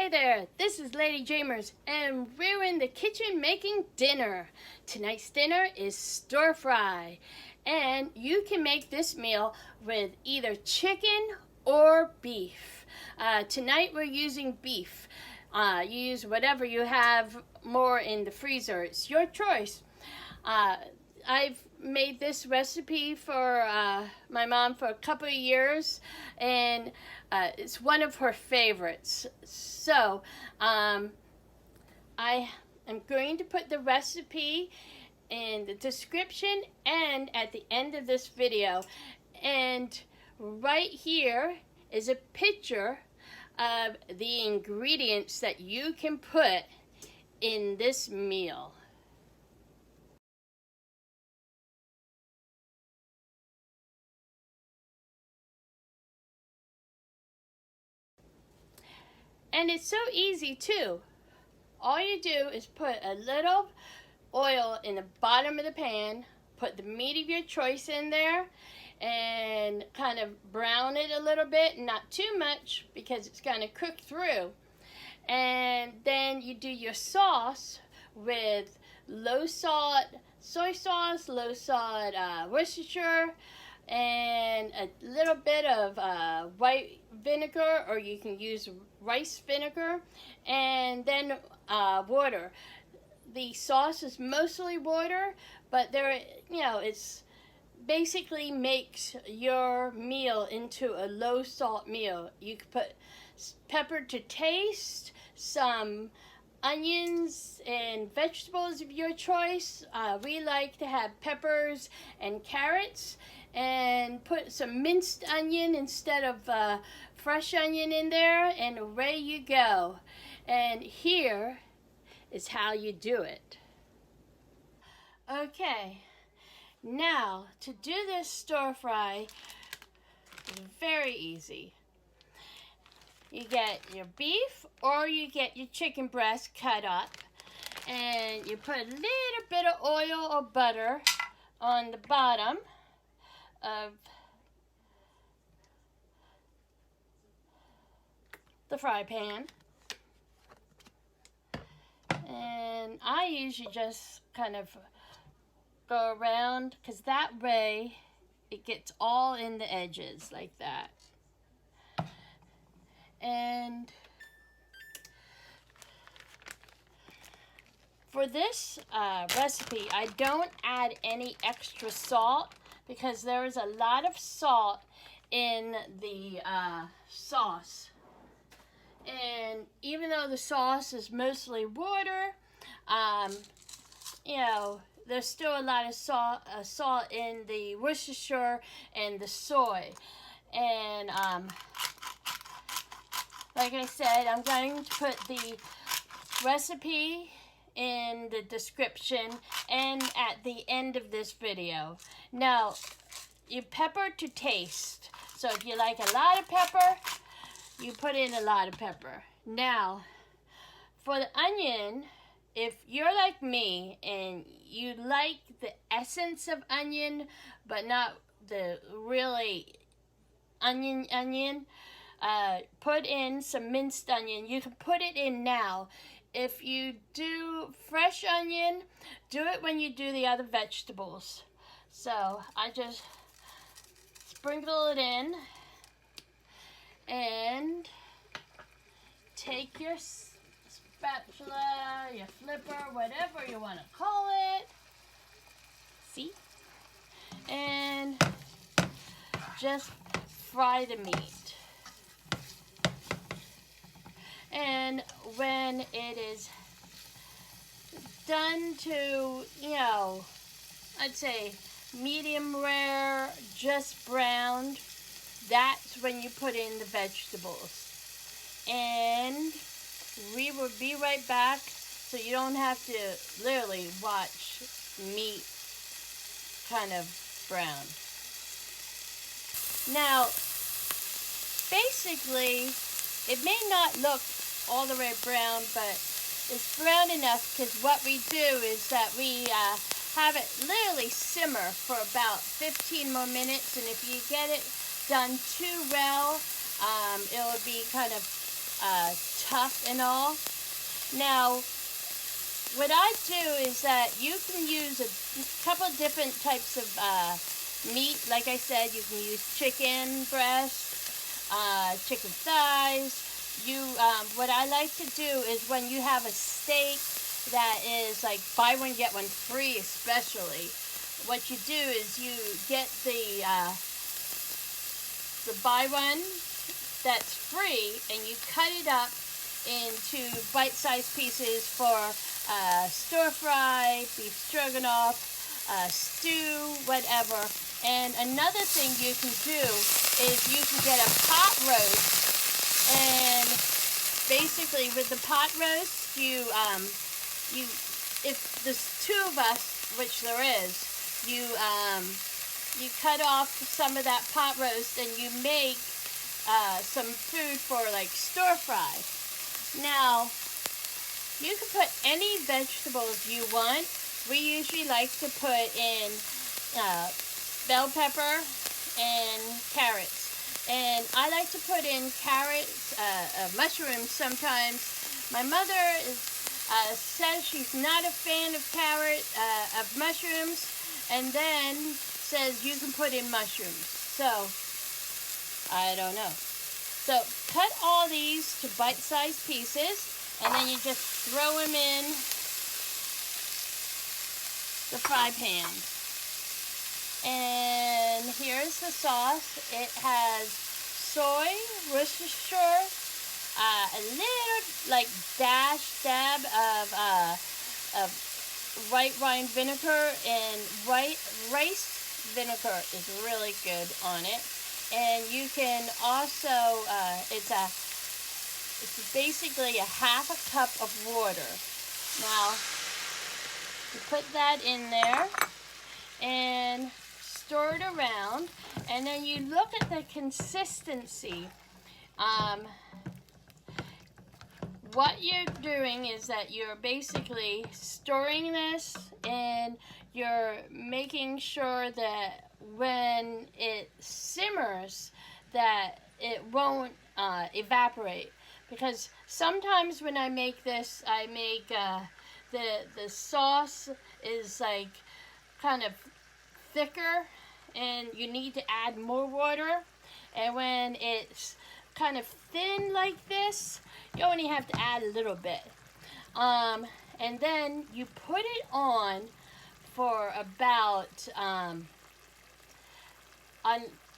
Hey there, this is LadyJamers, and we're in the kitchen making dinner. Tonight's dinner is stir fry, and you can make this meal with either chicken or beef. Tonight we're using beef. You use whatever you have more in the freezer. It's your choice. I've made this recipe for my mom for a couple of years, and it's one of her favorites. So I am going to put the recipe in the description and at the end of this video. And right here is a picture of the ingredients that you can put in this meal. And it's so easy too. All you do is put a little oil in the bottom of the pan, put the meat of your choice in there, and kind of brown it a little bit, not too much because it's going to cook through. And then you do your sauce with low salt soy sauce, low salt Worcestershire, and a little bit of white vinegar, or you can use rice vinegar, and then water. The sauce is mostly water, but it's basically makes your meal into a low salt meal. You could put pepper to taste, some onions and vegetables of your choice. We like to have peppers and carrots, and put some minced onion instead of fresh onion in there, and away you go. And here is how you do it. Okay, now to do this stir fry, very easy. You get your beef or you get your chicken breast cut up, and you put a little bit of oil or butter on the bottom of the fry pan. And I usually just kind of go around, because that way it gets all in the edges like that. And for this recipe, I don't add any extra salt because there is a lot of salt in the sauce. And even though the sauce is mostly water, there's still a lot of salt in the Worcestershire and the soy. And like I said, I'm going to put the recipe in the description and at the end of this video. Now, you pepper to taste. So if you like a lot of pepper, you put in a lot of pepper. Now, for the onion, if you're like me and you like the essence of onion, but not the really onion, put in some minced onion. You can put it in now. If you do fresh onion, do it when you do the other vegetables. So I just sprinkle it in, and take your spatula, your flipper, whatever you want to call it. See? And just fry the meat. And when it is done to, I'd say medium rare, just browned, that's when you put in the vegetables. And we will be right back, so you don't have to literally watch meat kind of brown. Now, basically, it may not look all the way brown, but it's brown enough, because what we do is that we have it literally simmer for about 15 more minutes, and if you get it done too well, it'll be kind of tough and all. Now, what I do is that you can use a couple different types of meat. Like I said, you can use chicken breast, chicken thighs. What I like to do is when you have a steak that is like buy one get one free, especially, what you do is you get the buy one that's free, and you cut it up into bite-sized pieces for stir fry, beef stroganoff, stew, whatever. And another thing you can do is you can get a pot roast, and basically with the pot roast, if there's two of us, which there is, you cut off some of that pot roast and you make some food for like stir fry. Now, you can put any vegetables you want. We usually like to put in bell pepper and carrots. And I like to put in carrots, mushrooms sometimes. My mother says she's not a fan of mushrooms, and then says you can put in mushrooms. So, I don't know. So, cut all these to bite-sized pieces, and then you just throw them in the fry pan. And here's the sauce. It has soy, Worcestershire, a little like dab of white wine vinegar, and rice vinegar is really good on it. And you can also, it's basically a half a cup of water. Now, you put that in there and stir it around, and then you look at the consistency. What you're doing is that you're basically stirring this, and you're making sure that when it simmers that it won't evaporate. Because sometimes when I make this, I make the sauce is like kind of thicker, and you need to add more water. And when it's kind of thin like this, you only have to add a little bit. And then you put it on for about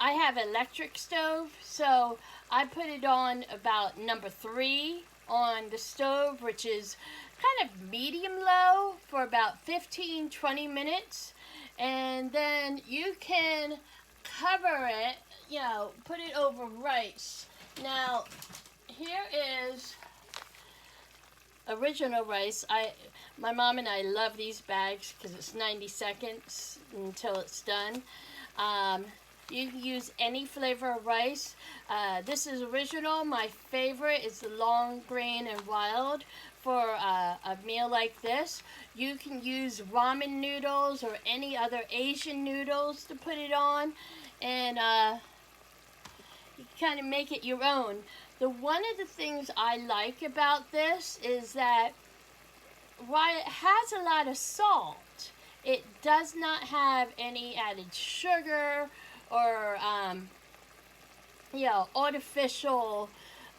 I have an electric stove, so I put it on about number 3 on the stove, which is kind of medium low, for about 15-20 minutes. And then you can cover it, put it over rice. Now, here is original rice. My mom and I love these bags because it's 90 seconds until it's done. You can use any flavor of rice. This is original. My favorite is the long grain and wild for a meal like this. You can use ramen noodles or any other Asian noodles to put it on, and you kind of make it your own. One of the things I like about this is that while it has a lot of salt, it does not have any added sugar or artificial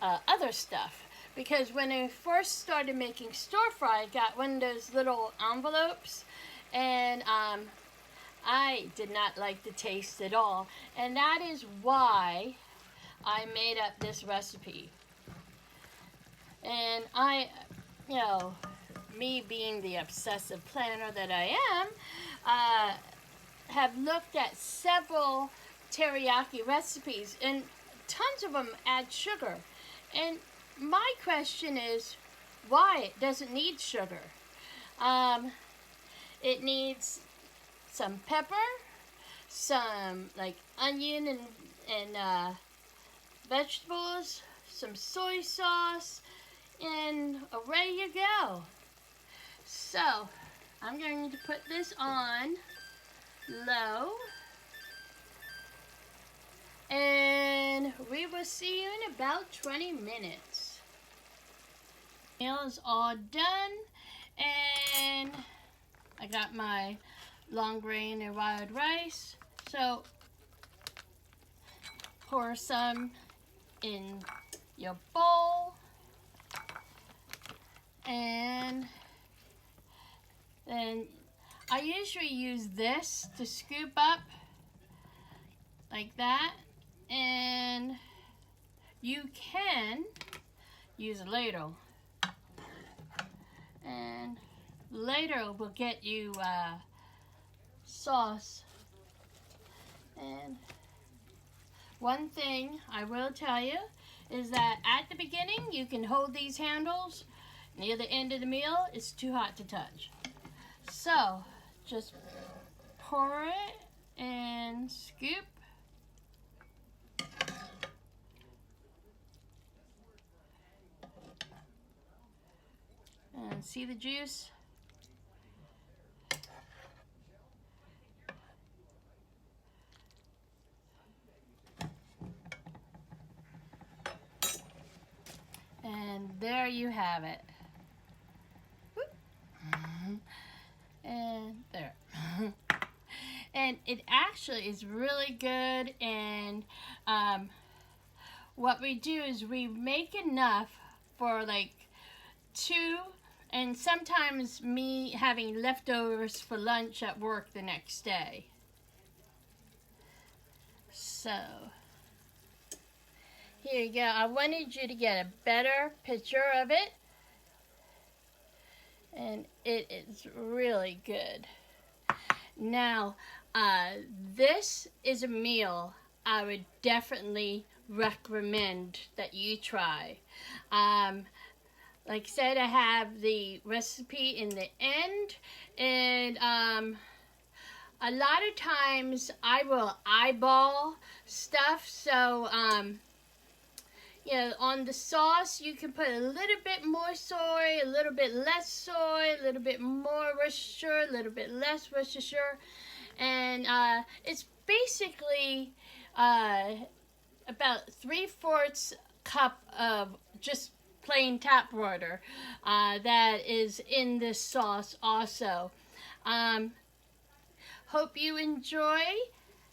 other stuff. Because when I first started making stir fry, I got one of those little envelopes, and I did not like the taste at all. And that is why I made up this recipe. And me being the obsessive planner that I am, have looked at several teriyaki recipes, and tons of them add sugar. And my question is, why it doesn't need sugar? It needs some pepper, some like onion and vegetables, some soy sauce, and away you go. So, I'm going to put this on low, and we will see you in about 20 minutes. Meal is all done, and I got my long grain and wild rice. So pour some in your bowl, and then I usually use this to scoop up like that, and you can use a ladle, and later we'll get you sauce. And one thing I will tell you is that at the beginning you can hold these handles. Near the end of the meal it's too hot to touch, so just pour it and scoop. And see the juice? And there you have it. And there. And it actually is really good. And what we do is we make enough for like 2, and sometimes me having leftovers for lunch at work the next day. So here you go. I wanted you to get a better picture of it, and it is really good. Now, this is a meal I would definitely recommend that you try. Like I said, I have the recipe in the end, and a lot of times I will eyeball stuff, so you know, on the sauce you can put a little bit more soy, a little bit less soy, a little bit more Worcestershire, a little bit less Worcestershire, and it's basically about 3/4 cup of just plain tap water that is in this sauce also. Hope you enjoy.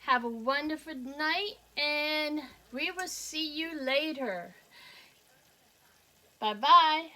Have a wonderful night, and we will see you later. Bye-bye.